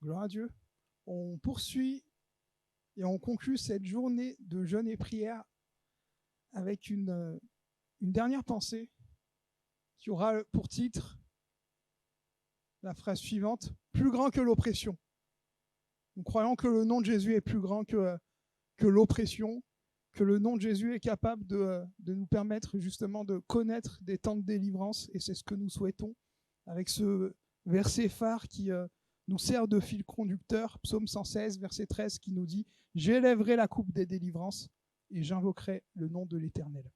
Gloire à Dieu. On poursuit et on conclut cette journée de jeûne et prière avec une dernière pensée qui aura pour titre la phrase suivante, « Plus grand que l'oppression ». Nous croyons que le nom de Jésus est plus grand que l'oppression, que le nom de Jésus est capable de nous permettre justement de connaître des temps de délivrance, et c'est ce que nous souhaitons avec ce verset phare qui nous sert de fil conducteur, psaume 116, verset 13, qui nous dit « J'élèverai la coupe des délivrances et j'invoquerai le nom de l'Éternel ».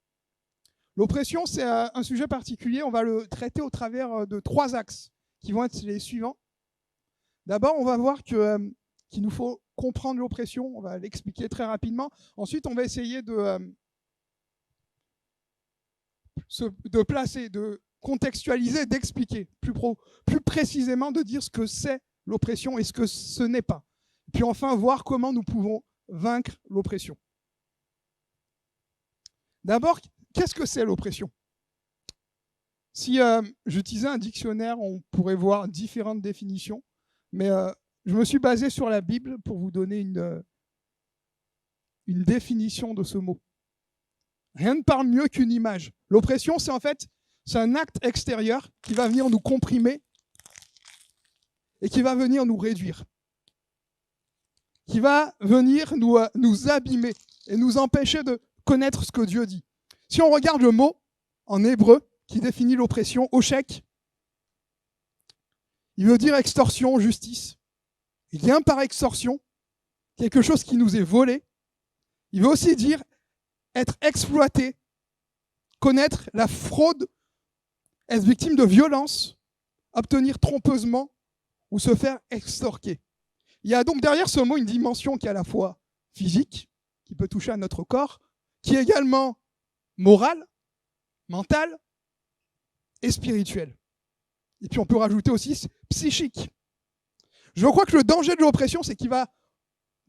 L'oppression, c'est un sujet particulier, on va le traiter au travers de 3 axes qui vont être les suivants. D'abord, on va voir qu'il nous faut comprendre l'oppression, on va l'expliquer très rapidement. Ensuite, on va essayer de placer, de contextualiser, d'expliquer plus précisément, de dire ce que c'est l'oppression et ce que ce n'est pas. Puis enfin, voir comment nous pouvons vaincre l'oppression. D'abord, qu'est-ce que c'est l'oppression ? Si j'utilisais un dictionnaire, on pourrait voir différentes définitions, mais je me suis basé sur la Bible pour vous donner une définition de ce mot. Rien ne parle mieux qu'une image. L'oppression, c'est un acte extérieur qui va venir nous comprimer et qui va venir nous réduire, qui va venir nous abîmer et nous empêcher de connaître ce que Dieu dit. Si on regarde le mot en hébreu qui définit l'oppression, oshek, il veut dire extorsion, justice. Il vient par extorsion, quelque chose qui nous est volé. Il veut aussi dire être exploité, connaître la fraude, être victime de violence, obtenir trompeusement ou se faire extorquer. Il y a donc derrière ce mot une dimension qui est à la fois physique, qui peut toucher à notre corps, qui est également morale, mentale et spirituelle. Et puis on peut rajouter aussi psychique. Je crois que le danger de l'oppression, c'est qu'il va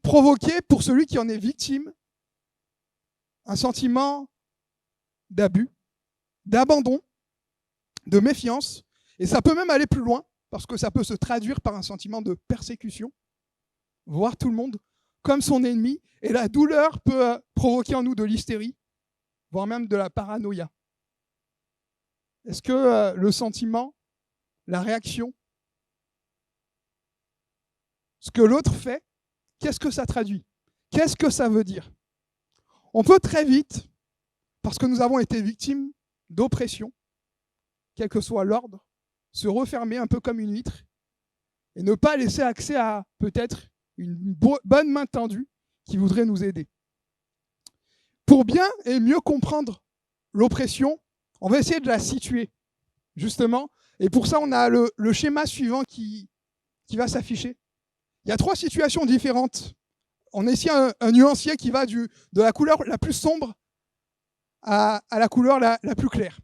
provoquer pour celui qui en est victime un sentiment d'abus, d'abandon, de méfiance, et ça peut même aller plus loin, parce que ça peut se traduire par un sentiment de persécution, voir tout le monde comme son ennemi, et la douleur peut provoquer en nous de l'hystérie, voire même de la paranoïa. Est-ce que le sentiment, la réaction, ce que l'autre fait, qu'est-ce que ça traduit ? Qu'est-ce que ça veut dire ? On peut très vite, parce que nous avons été victimes d'oppression, quel que soit l'ordre, se refermer un peu comme une huître et ne pas laisser accès à peut-être une bonne main tendue qui voudrait nous aider. Pour bien et mieux comprendre l'oppression, on va essayer de la situer, justement. Et pour ça, on a le schéma suivant qui va s'afficher. Il y a 3 situations différentes. On a ici un nuancier qui va de la couleur la plus sombre à la couleur la plus claire.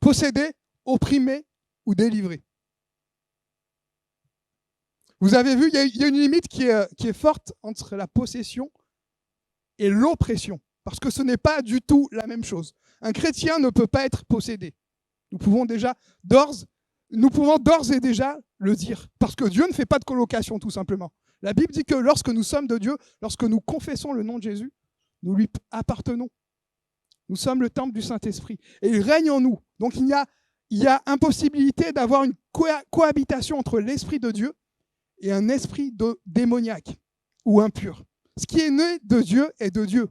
Posséder, opprimer ou délivrer. Vous avez vu, il y a une limite qui est forte entre la possession et l'oppression, parce que ce n'est pas du tout la même chose. Un chrétien ne peut pas être possédé. Nous pouvons d'ores et déjà le dire, parce que Dieu ne fait pas de colocation, tout simplement. La Bible dit que lorsque nous sommes de Dieu, lorsque nous confessons le nom de Jésus, nous lui appartenons. Nous sommes le temple du Saint-Esprit. Et il règne en nous. Donc il y a impossibilité d'avoir une cohabitation entre l'Esprit de Dieu et un esprit démoniaque ou impur. Ce qui est né de Dieu est de Dieu,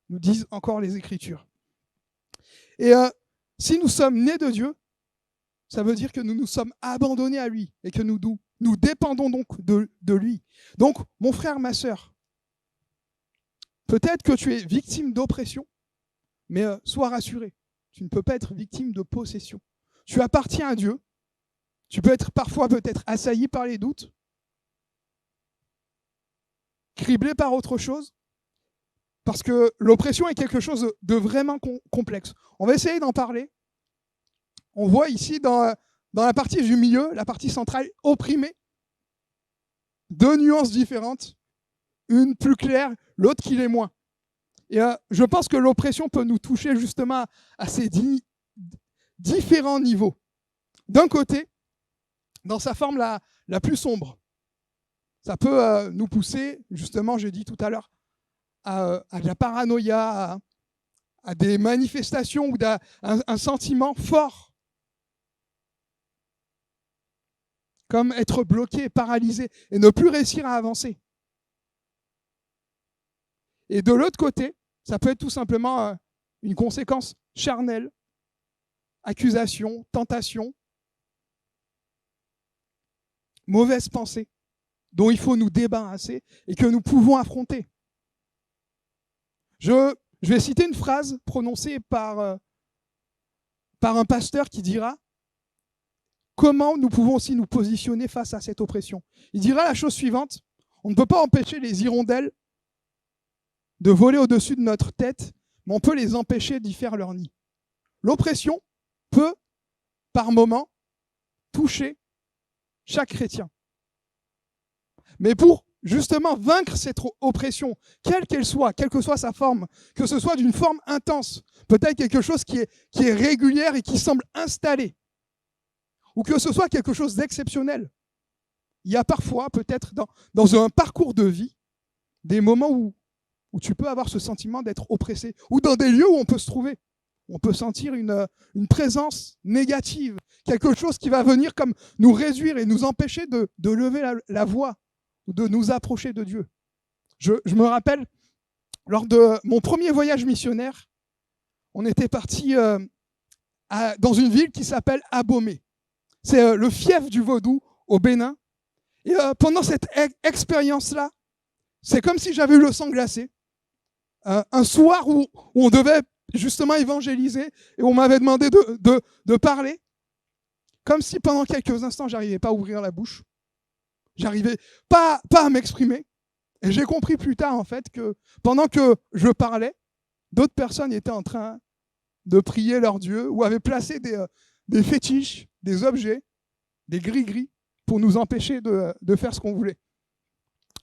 nous disent encore les Écritures. Et si nous sommes nés de Dieu, ça veut dire que nous nous sommes abandonnés à lui et que nous dépendons donc de lui. Donc, mon frère, ma sœur, peut-être que tu es victime d'oppression, mais sois rassuré, tu ne peux pas être victime de possession. Tu appartiens à Dieu, tu peux être parfois peut-être assailli par les doutes, criblé par autre chose, parce que l'oppression est quelque chose de vraiment complexe. On va essayer d'en parler. On voit ici dans la partie du milieu, la partie centrale, opprimée, 2 nuances différentes, une plus claire, l'autre qui l'est moins. Et je pense que l'oppression peut nous toucher justement à ces différents niveaux. D'un côté, dans sa forme la plus sombre, Ça peut nous pousser, justement, j'ai dit tout à l'heure, à de la paranoïa, à des manifestations ou un sentiment fort, comme être bloqué, paralysé et ne plus réussir à avancer. Et de l'autre côté, ça peut être tout simplement une conséquence charnelle, accusation, tentation, mauvaise pensée, dont il faut nous débarrasser et que nous pouvons affronter. Je vais citer une phrase prononcée par un pasteur qui dira comment nous pouvons aussi nous positionner face à cette oppression. Il dira la chose suivante: on ne peut pas empêcher les hirondelles de voler au-dessus de notre tête, mais on peut les empêcher d'y faire leur nid. L'oppression peut, par moment, toucher chaque chrétien. Mais pour justement vaincre cette oppression, quelle qu'elle soit, quelle que soit sa forme, que ce soit d'une forme intense, peut-être quelque chose qui est régulière et qui semble installé, ou que ce soit quelque chose d'exceptionnel, il y a parfois, peut-être dans un parcours de vie, des moments où tu peux avoir ce sentiment d'être oppressé, ou dans des lieux où on peut se trouver. On peut sentir une présence négative, quelque chose qui va venir comme nous réduire et nous empêcher de lever la voix, ou de nous approcher de Dieu. Je me rappelle, lors de mon premier voyage missionnaire, on était parti dans une ville qui s'appelle Abomey. C'est le fief du vaudou au Bénin. Et pendant cette expérience-là, c'est comme si j'avais eu le sang glacé. Un soir où on devait justement évangéliser et on m'avait demandé de parler, comme si pendant quelques instants, j'arrivais pas à ouvrir la bouche. J'arrivais pas à m'exprimer. Et j'ai compris plus tard, en fait, que pendant que je parlais, d'autres personnes étaient en train de prier leur Dieu ou avaient placé des fétiches, des objets, des gris-gris pour nous empêcher de faire ce qu'on voulait.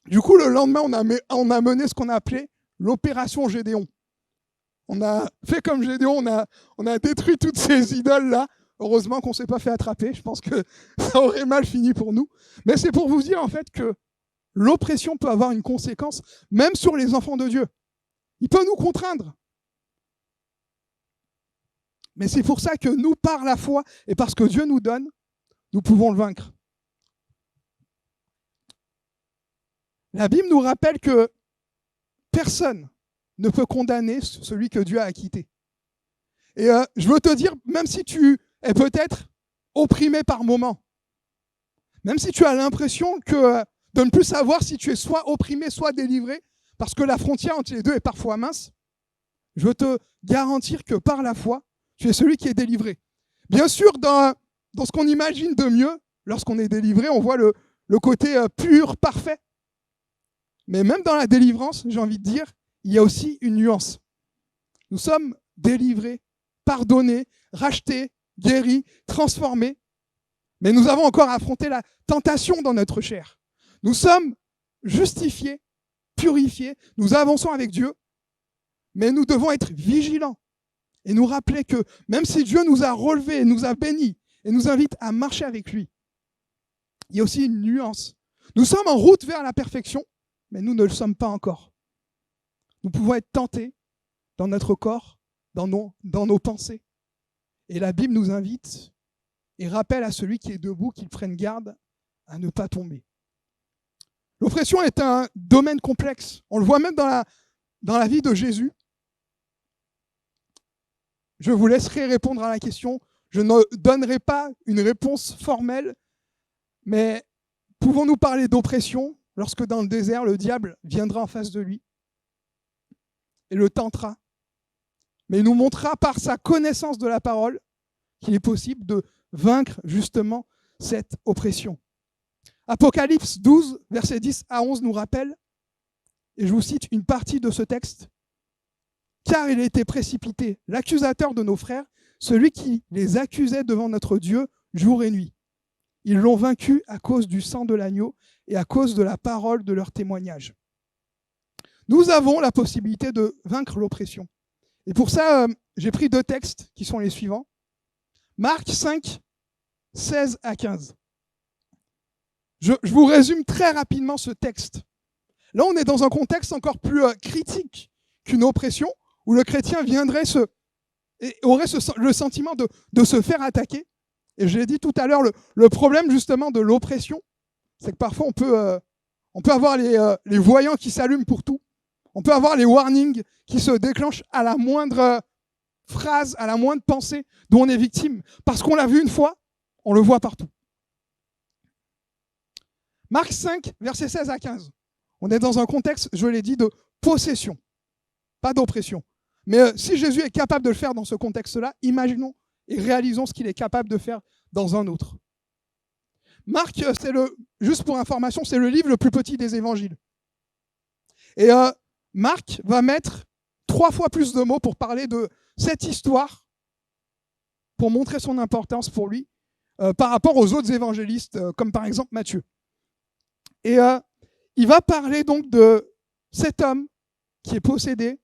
Du coup, le lendemain, on a mené ce qu'on a appelé l'opération Gédéon. On a fait comme Gédéon, on a détruit toutes ces idoles-là. Heureusement qu'on ne s'est pas fait attraper. Je pense que ça aurait mal fini pour nous. Mais c'est pour vous dire en fait que l'oppression peut avoir une conséquence, même sur les enfants de Dieu. Il peut nous contraindre. Mais c'est pour ça que nous, par la foi et parce que Dieu nous donne, nous pouvons le vaincre. La Bible nous rappelle que personne ne peut condamner celui que Dieu a acquitté. Et je veux te dire, même si tu es peut-être opprimé par moments, même si tu as l'impression de ne plus savoir si tu es soit opprimé, soit délivré, parce que la frontière entre les deux est parfois mince, je veux te garantir que par la foi, tu es celui qui est délivré. Bien sûr, dans ce qu'on imagine de mieux, lorsqu'on est délivré, on voit le côté pur, parfait. Mais même dans la délivrance, j'ai envie de dire, il y a aussi une nuance. Nous sommes délivrés, pardonnés, rachetés, guéris, transformés, mais nous avons encore affronté la tentation dans notre chair. Nous sommes justifiés, purifiés, nous avançons avec Dieu, mais nous devons être vigilants et nous rappeler que même si Dieu nous a relevés, nous a bénis et nous invite à marcher avec lui, il y a aussi une nuance. Nous sommes en route vers la perfection, mais nous ne le sommes pas encore. Nous pouvons être tentés dans notre corps, dans nos pensées. Et la Bible nous invite et rappelle à celui qui est debout qu'il prenne garde à ne pas tomber. L'oppression est un domaine complexe. On le voit même dans la vie de Jésus. Je vous laisserai répondre à la question. Je ne donnerai pas une réponse formelle, mais pouvons-nous parler d'oppression lorsque dans le désert, le diable viendra en face de lui et le tentera, mais il nous montrera par sa connaissance de la parole qu'il est possible de vaincre justement cette oppression. Apocalypse 12, versets 10 à 11 nous rappelle, et je vous cite une partie de ce texte, « Car il a été précipité, l'accusateur de nos frères, celui qui les accusait devant notre Dieu jour et nuit. Ils l'ont vaincu à cause du sang de l'agneau et à cause de la parole de leur témoignage. » Nous avons la possibilité de vaincre l'oppression. Et pour ça, j'ai pris 2 textes qui sont les suivants. Marc 5, 16 à 15. Je vous résume très rapidement ce texte. Là, on est dans un contexte encore plus critique qu'une oppression, où le chrétien aurait le sentiment de se faire attaquer. Et je l'ai dit tout à l'heure, le problème justement de l'oppression, c'est que parfois on peut avoir les voyants qui s'allument pour tout. On peut avoir les warnings qui se déclenchent à la moindre phrase, à la moindre pensée dont on est victime. Parce qu'on l'a vu une fois, on le voit partout. Marc 5, versets 16 à 15. On est dans un contexte, je l'ai dit, de possession, pas d'oppression. Mais si Jésus est capable de le faire dans ce contexte-là, imaginons et réalisons ce qu'il est capable de faire dans un autre. Marc, juste pour information, c'est le livre le plus petit des évangiles. Et Marc va mettre 3 fois plus de mots pour parler de cette histoire, pour montrer son importance pour lui, par rapport aux autres évangélistes, comme par exemple Matthieu. Et il va parler donc de cet homme qui est possédé,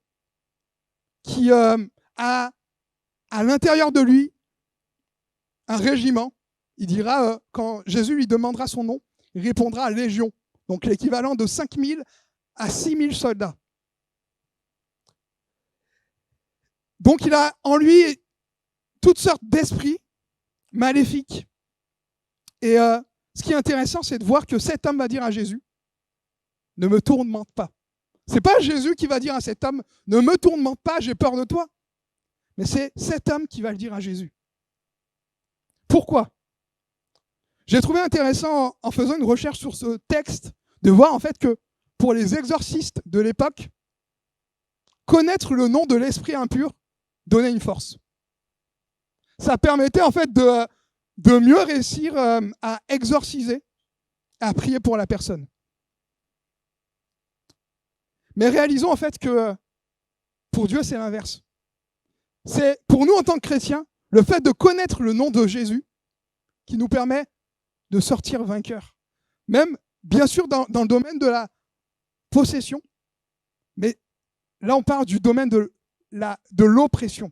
qui a à l'intérieur de lui un régiment. Il dira, quand Jésus lui demandera son nom, il répondra à légion, donc l'équivalent de 5000 à 6000 soldats. Donc il a en lui toutes sortes d'esprits maléfiques. Et ce qui est intéressant, c'est de voir que cet homme va dire à Jésus, ne me tourmente pas. C'est pas Jésus qui va dire à cet homme, ne me tourmente pas, j'ai peur de toi. Mais c'est cet homme qui va le dire à Jésus. Pourquoi ? J'ai trouvé intéressant, en faisant une recherche sur ce texte, de voir en fait que pour les exorcistes de l'époque, connaître le nom de l'esprit impur donnait une force. Ça permettait en fait de mieux réussir à exorciser, à prier pour la personne. Mais réalisons en fait que pour Dieu, c'est l'inverse. C'est pour nous en tant que chrétiens, le fait de connaître le nom de Jésus qui nous permet de sortir vainqueurs. Même, bien sûr, dans le domaine de la possession, mais là, on parle du domaine de l'oppression.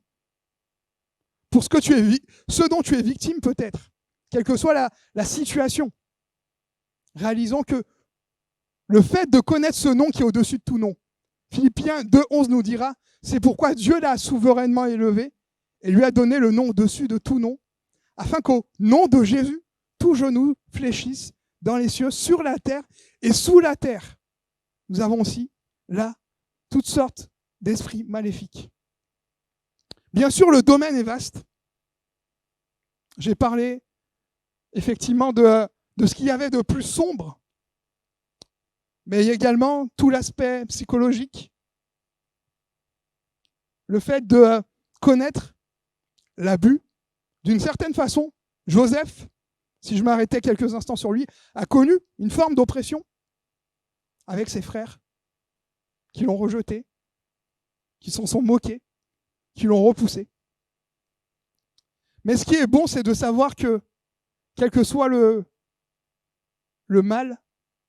Pour ce dont tu es victime peut-être, quelle que soit la situation. Réalisons que le fait de connaître ce nom qui est au-dessus de tout nom, Philippiens 2,11 nous dira, c'est pourquoi Dieu l'a souverainement élevé et lui a donné le nom au-dessus de tout nom, afin qu'au nom de Jésus, tout genou fléchisse dans les cieux, sur la terre et sous la terre. Nous avons aussi là toutes sortes d'esprits maléfiques. Bien sûr, le domaine est vaste. J'ai parlé effectivement de ce qu'il y avait de plus sombre, mais il y a également tout l'aspect psychologique, le fait de connaître l'abus. D'une certaine façon, Joseph, si je m'arrêtais quelques instants sur lui, a connu une forme d'oppression avec ses frères qui l'ont rejeté, qui s'en sont moqués, qui l'ont repoussé. Mais ce qui est bon, c'est de savoir que, quel que soit le mal,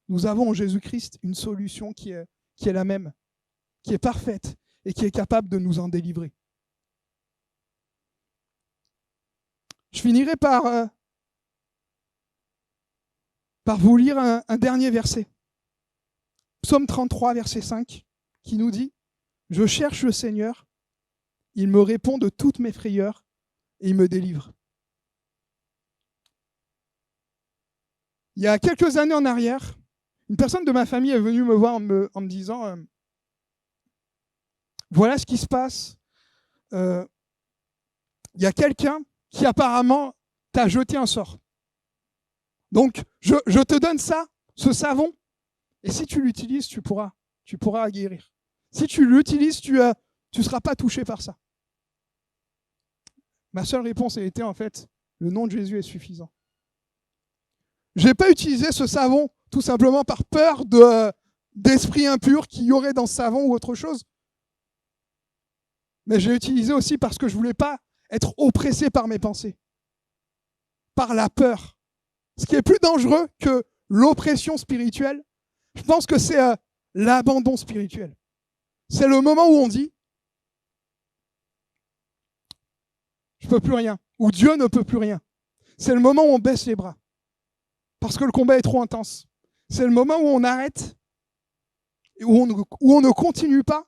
nous avons en Jésus-Christ une solution qui est la même, qui est parfaite et qui est capable de nous en délivrer. Je finirai par vous lire un dernier verset. Psaume 33, verset 5, qui nous dit « Je cherche le Seigneur, il me répond de toutes mes frayeurs et il me délivre. » Il y a quelques années en arrière, une personne de ma famille est venue me voir en me disant voilà ce qui se passe. Il y a quelqu'un qui apparemment t'a jeté un sort. Donc, je te donne ça, ce savon, et si tu l'utilises, tu pourras guérir. Si tu l'utilises, tu ne seras pas touché par ça. Ma seule réponse a été en fait, le nom de Jésus est suffisant. Je n'ai pas utilisé ce savon tout simplement par peur d'esprit impur qu'il y aurait dans ce savon ou autre chose. Mais j'ai utilisé aussi parce que je ne voulais pas être oppressé par mes pensées, par la peur. Ce qui est plus dangereux que l'oppression spirituelle, je pense que c'est l'abandon spirituel. C'est le moment où on dit « je ne peux plus rien » ou « Dieu ne peut plus rien ». C'est le moment où on baisse les bras. parce que le combat est trop intense. C'est le moment où on arrête, et où on ne continue pas,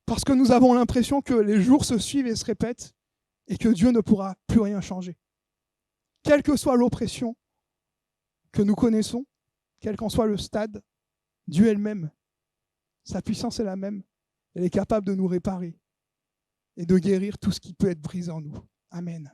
parce que nous avons l'impression que les jours se suivent et se répètent, et que Dieu ne pourra plus rien changer. Quelle que soit l'oppression que nous connaissons, quel qu'en soit le stade, Dieu est le même. Sa puissance est la même. Elle est capable de nous réparer et de guérir tout ce qui peut être brisé en nous. Amen.